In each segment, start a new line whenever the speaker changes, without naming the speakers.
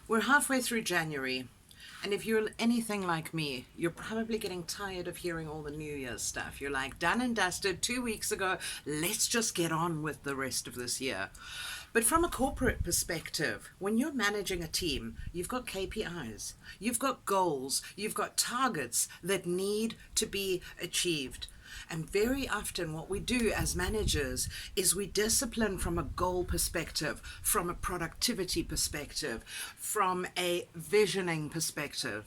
We're halfway through January, and if you're anything like me, you're probably getting tired of hearing all the New Year's stuff. You're like, done and dusted 2 weeks ago, let's just get on with the rest of this year. But from a corporate perspective, when you're managing a team, you've got KPIs, you've got goals, you've got targets that need to be achieved. And very often, what we do as managers is we discipline from a goal perspective, from a productivity perspective, from a visioning perspective.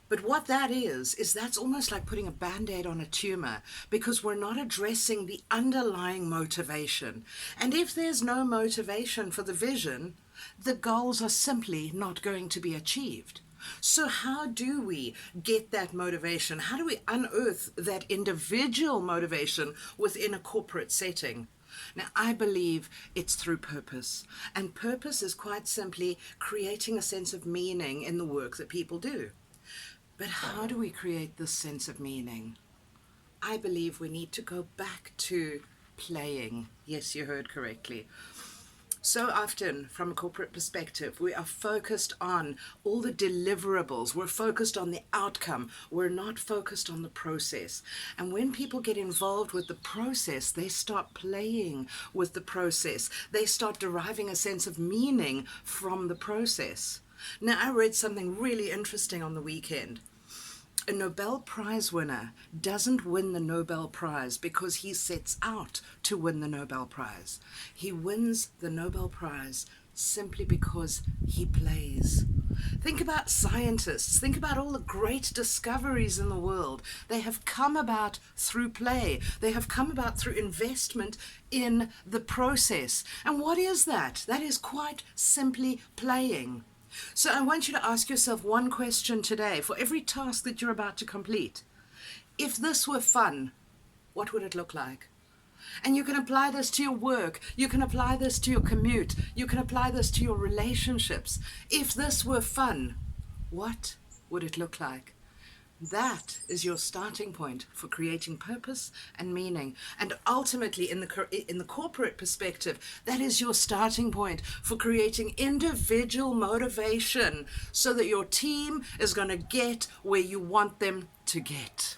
But what that is that's almost like putting a band aid on a tumor because we're not addressing the underlying motivation. And if there's no motivation for the vision, the goals are simply not going to be achieved. So, how do we get that motivation? How do we unearth that individual motivation within a corporate setting? Now, I believe it's through purpose. And purpose is quite simply creating a sense of meaning in the work that people do. But how do we create this sense of meaning? I believe we need to go back to playing. Yes, you heard correctly. So often, from a corporate perspective, we are focused on all the deliverables. We're focused on the outcome. We're not focused on the process. And when people get involved with the process, they start playing with the process. They start deriving a sense of meaning from the process. Now, I read something really interesting on the weekend. A Nobel Prize winner doesn't win the Nobel Prize because he sets out to win the Nobel Prize. He wins the Nobel Prize simply because he plays. Think about scientists. Think about all the great discoveries in the world. They have come about through play. They have come about through investment in the process. And what is that? That is quite simply playing. So I want you to ask yourself one question today for every task that you're about to complete. If this were fun, what would it look like? And you can apply this to your work. You can apply this to your commute. You can apply this to your relationships. If this were fun, what would it look like? That is your starting point for creating purpose and meaning. And ultimately, in the corporate perspective, that is your starting point for creating individual motivation so that your team is going to get where you want them to get.